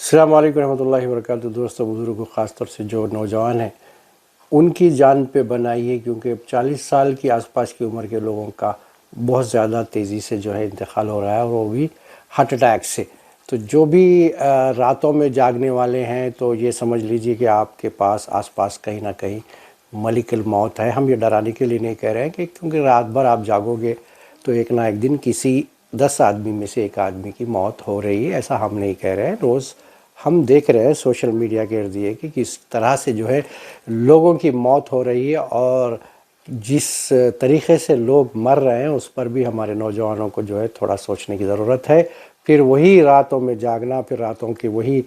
السلام علیکم ورحمۃ اللہ وبرکاتہ۔ دوستوں بزرگوں، خاص طور سے جو نوجوان ہیں ان کی جان پہ بنائی ہے، کیونکہ 40 سال کی آس پاس کی عمر کے لوگوں کا بہت زیادہ تیزی سے جو ہے انتقال ہو رہا ہے، اور وہ بھی ہارٹ اٹیک سے۔ تو جو بھی راتوں میں جاگنے والے ہیں تو یہ سمجھ لیجئے کہ آپ کے پاس آس پاس کہیں نہ کہیں ملک الموت ہے۔ ہم یہ ڈرانے کے لیے نہیں کہہ رہے ہیں کہ کیونکہ رات بھر آپ جاگو گے تو ایک نہ ایک دن کسی 10 آدمی میں سے ایک آدمی کی موت ہو رہی ہے، ایسا ہم نہیں کہہ رہے ہیں۔ روز ہم دیکھ رہے ہیں سوشل میڈیا کے ارد گرد کہ کس طرح سے جو ہے لوگوں کی موت ہو رہی ہے، اور جس طریقے سے لوگ مر رہے ہیں اس پر بھی ہمارے نوجوانوں کو جو ہے تھوڑا سوچنے کی ضرورت ہے۔ پھر وہی راتوں میں جاگنا، پھر راتوں کی وہی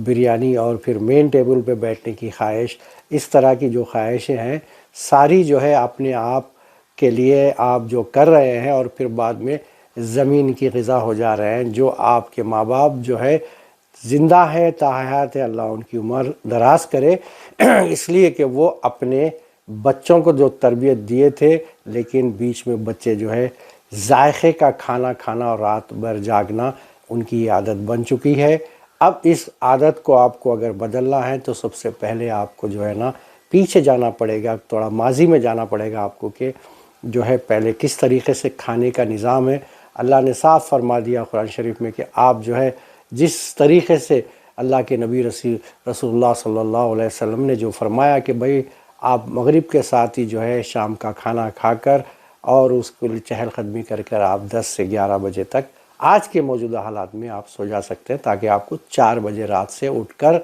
بریانی، اور پھر مین ٹیبل پہ بیٹھنے کی خواہش، اس طرح کی جو خواہشیں ہیں ساری جو ہے اپنے آپ کے لیے آپ جو کر رہے ہیں، اور پھر بعد میں زمین کی غذا ہو جا رہے ہیں۔ جو آپ کے ماں باپ جو ہے زندہ ہے، تاحیات ہے، اللہ ان کی عمر دراز کرے، اس لیے کہ وہ اپنے بچوں کو جو تربیت دیے تھے، لیکن بیچ میں بچے جو ہے ذائقے کا کھانا کھانا اور رات بھر جاگنا ان کی عادت بن چکی ہے۔ اب اس عادت کو آپ کو اگر بدلنا ہے تو سب سے پہلے آپ کو جو ہے نا پیچھے جانا پڑے گا، تھوڑا ماضی میں جانا پڑے گا آپ کو، کہ جو ہے پہلے کس طریقے سے کھانے کا نظام ہے۔ اللہ نے صاف فرما دیا قرآن شریف میں کہ آپ جو ہے جس طریقے سے اللہ کے نبی رسول اللہ صلی اللہ علیہ وسلم نے جو فرمایا کہ بھئی آپ مغرب کے ساتھ ہی جو ہے شام کا کھانا کھا کر اور اس کو چہل قدمی کر کر آپ 10 سے 11 بجے تک آج کے موجودہ حالات میں آپ سو جا سکتے ہیں، تاکہ آپ کو 4 بجے رات سے اٹھ کر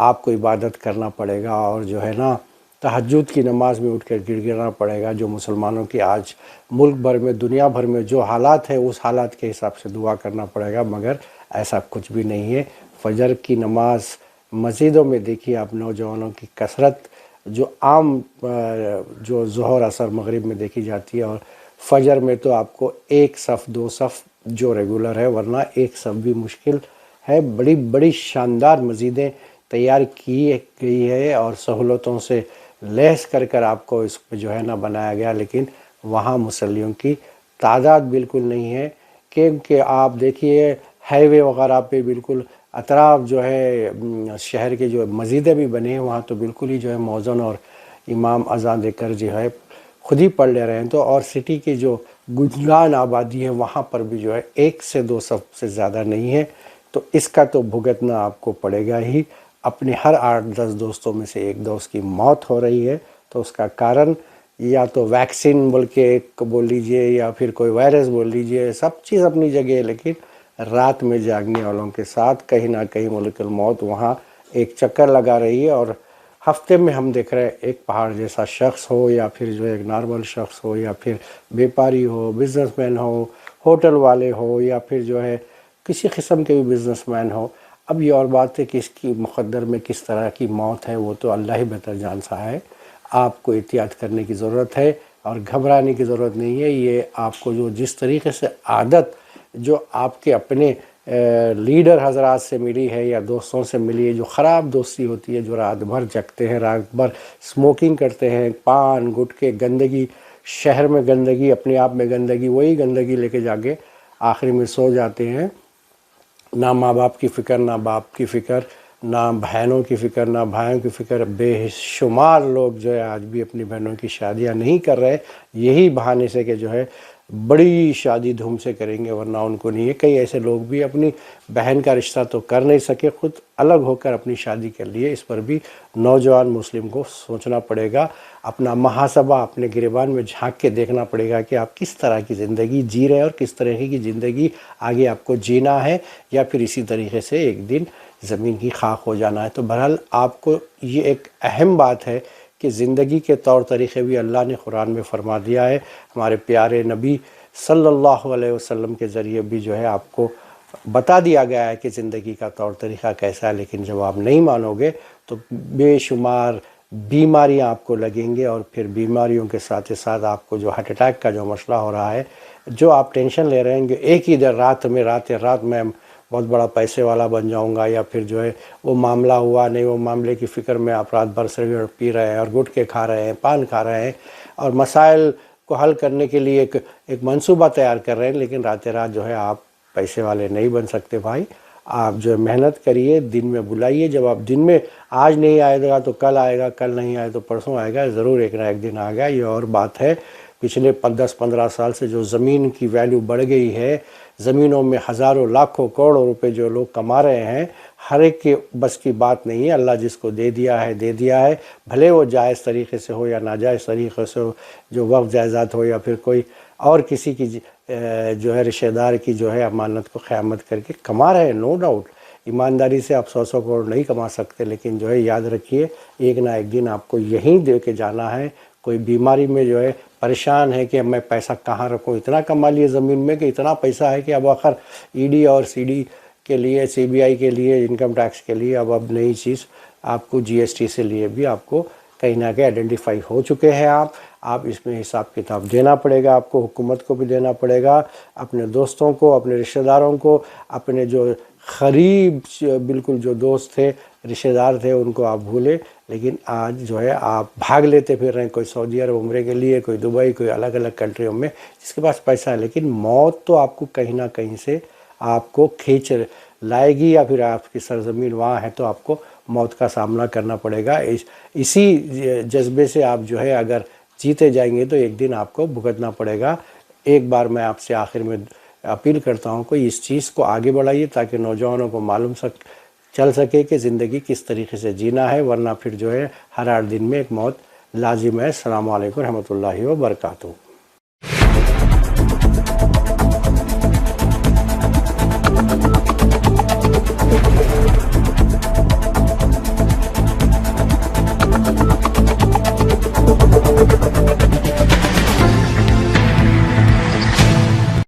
آپ کو عبادت کرنا پڑے گا، اور جو ہے نا تہجد کی نماز میں اٹھ کر گڑ گڑانا پڑے گا۔ جو مسلمانوں کی آج ملک بھر میں، دنیا بھر میں جو حالات ہیں اس حالات کے حساب سے دعا کرنا پڑے گا، مگر ایسا کچھ بھی نہیں ہے۔ فجر کی نماز مسجدوں میں دیکھیے آپ نوجوانوں کی کثرت، جو عام جو ظہر عصر مغرب میں دیکھی جاتی ہے، اور فجر میں تو آپ کو 1 صف 2 صف جو ریگولر ہے، ورنہ 1 صف بھی مشکل ہے۔ بڑی بڑی شاندار مسجدیں تیار کی گئی ہے اور سہولتوں سے لیس کر کر آپ کو اس پہ جو ہے نا بنایا گیا، لیکن وہاں مصلیوں کی تعداد بالکل نہیں ہے۔ کیونکہ آپ دیکھیے ہائی وے وغیرہ پہ بالکل اطراف جو ہے شہر کے جو مسجدیں بھی بنے ہیں وہاں تو بالکل ہی جو ہے مؤذن اور امام اذان دے کر جو ہے خود ہی پڑھ لے رہے ہیں۔ تو اور سٹی کی جو گنجان آبادی ہے وہاں پر بھی جو ہے 1 سے 2 صف سے زیادہ نہیں ہے۔ تو اس کا تو بھگتنا آپ کو پڑے گا ہی۔ اپنے ہر 8-10 دوستوں میں سے ایک دوست کی موت ہو رہی ہے، تو اس کا کارن یا تو ویکسین بول کے ایک بول لیجئے، یا پھر کوئی وائرس بول لیجئے، سب چیز اپنی جگہ ہے، لیکن رات میں جاگنے والوں کے ساتھ کہیں نہ کہیں ملک الموت وہاں ایک چکر لگا رہی ہے۔ اور ہفتے میں ہم دیکھ رہے ہیں ایک پہاڑ جیسا شخص ہو، یا پھر جو ایک نارمل شخص ہو، یا پھر بیپاری ہو، بزنس مین ہو، ہوٹل والے ہو، یا پھر جو ہے کسی قسم کے بھی بزنس مین ہو۔ اب یہ اور بات ہے کہ اس کی مقدر میں کس طرح کی موت ہے وہ تو اللہ ہی بہتر جانتا ہے۔ آپ کو احتیاط کرنے کی ضرورت ہے اور گھبرانے کی ضرورت نہیں ہے۔ یہ آپ کو جو جس طریقے سے عادت جو آپ کے اپنے لیڈر حضرات سے ملی ہے یا دوستوں سے ملی ہے، جو خراب دوستی ہوتی ہے، جو رات بھر جگتے ہیں، رات بھر اسموکنگ کرتے ہیں، پان گٹکے، گندگی، شہر میں گندگی، اپنے آپ میں گندگی، وہی گندگی لے کے جا کے آخری میں سو جاتے ہیں۔ نہ ماں باپ کی فکر، نہ باپ کی فکر، نہ بہنوں کی فکر، نہ بھائیوں کی فکر۔ بے شمار لوگ جو ہے آج بھی اپنی بہنوں کی شادیاں نہیں کر رہے، یہی بہانے سے کہ جو ہے بڑی شادی دھوم سے کریں گے، ورنہ ان کو نہیں ہے۔ کئی ایسے لوگ بھی اپنی بہن کا رشتہ تو کر نہیں سکے، خود الگ ہو کر اپنی شادی کر لیے۔ اس پر بھی نوجوان مسلم کو سوچنا پڑے گا، اپنا محاسبہ اپنے گریبان میں جھانک کے دیکھنا پڑے گا کہ آپ کس طرح کی زندگی جی رہے ہیں، اور کس طرح کی زندگی آگے آپ کو جینا ہے، یا پھر اسی طریقے سے ایک دن زمین کی خاک ہو جانا ہے۔ تو بہرحال آپ کو یہ ایک اہم بات ہے کہ زندگی کے طور طریقے بھی اللہ نے قرآن میں فرما دیا ہے۔ ہمارے پیارے نبی صلی اللہ علیہ وسلم کے ذریعے بھی جو ہے آپ کو بتا دیا گیا ہے کہ زندگی کا طور طریقہ کیسا ہے، لیکن جب آپ نہیں مانو گے تو بے شمار بیماریاں آپ کو لگیں گے، اور پھر بیماریوں کے ساتھ ساتھ آپ کو جو ہارٹ اٹیک کا جو مسئلہ ہو رہا ہے، جو آپ ٹینشن لے رہے ہیں کہ ایک ہی دن رات میں بہت بڑا پیسے والا بن جاؤں گا، یا پھر جو ہے وہ معاملہ ہوا نہیں، وہ معاملے کی فکر میں آپ رات بھر سگریٹ پی رہے ہیں اور گٹکے کھا رہے ہیں، پان کھا رہے ہیں، اور مسائل کو حل کرنے کے لیے ایک منصوبہ تیار کر رہے ہیں، لیکن رات جو ہے آپ پیسے والے نہیں بن سکتے بھائی۔ آپ جو ہے محنت کریے، دن میں بلائیے، جب آپ دن میں آج نہیں آئے گا تو کل آئے گا، کل نہیں آئے تو پرسوں آئے گا، ضرور ایک نہ ایک دن آ گا۔ یہ اور بات ہے، پچھلے 10-15 سال سے جو زمین کی ویلیو بڑھ گئی ہے، زمینوں میں ہزاروں لاکھوں کروڑوں روپے جو لوگ کما رہے ہیں، ہر ایک کے بس کی بات نہیں ہے۔ اللہ جس کو دے دیا ہے دے دیا ہے، بھلے وہ جائز طریقے سے ہو یا ناجائز طریقے سے ہو، جو وقف جائیداد ہو یا پھر کوئی اور کسی کی جو ہے رشتہ دار کی جو ہے امانت کو خیانت کر کے کما رہے ہیں، نو ڈاؤٹ۔ ایمانداری سے آپ 100 کروڑ نہیں کما سکتے، لیکن جو ہے یاد رکھیے ایک نہ ایک دن آپ کو یہیں دے کے جانا ہے۔ کوئی بیماری میں جو ہے پریشان ہے کہ اب میں پیسہ کہاں رکھوں، اتنا کما لیے زمین میں کہ اتنا پیسہ ہے کہ اب آخر ای ڈی اور سی ڈی کے لیے، سی بی آئی کے لیے، انکم ٹیکس کے لیے اب نئی چیز آپ کو جی ایس ٹی سے لیے بھی آپ کو کہیں نہ کہیں آئیڈینٹیفائی ہو چکے ہیں۔ آپ اس میں حساب کتاب دینا پڑے گا، آپ کو حکومت کو بھی دینا پڑے گا، اپنے دوستوں کو، اپنے رشتہ داروں کو، اپنے جو قریب بالکل جو دوست تھے، رشتہ دار تھے، ان کو آپ بھولے۔ لیکن آج جو ہے آپ بھاگ لیتے پھر رہے ہیں، کوئی سعودی عرب عمرے کے لیے، کوئی دبئی، کوئی الگ الگ کنٹریوں میں جس کے پاس پیسہ ہے، لیکن موت تو آپ کو کہیں نہ کہیں سے آپ کو کھینچ لائے گی، یا پھر آپ کی سرزمین وہاں ہے تو آپ کو موت کا سامنا کرنا پڑے گا۔ اسی جذبے سے آپ جو ہے اگر جیتے جائیں گے تو ایک دن آپ کو بھگتنا پڑے گا۔ ایک بار میں آپ سے آخر میں اپیل کرتا ہوں کہ اس چیز کو آگے بڑھائیے تاکہ نوجوانوں کو معلوم چل سکے کہ زندگی کس طریقے سے جینا ہے، ورنہ پھر جو ہے ہر 8 دن میں ایک موت لازم ہے۔ السلام علیکم رحمۃ اللہ وبرکاتہ۔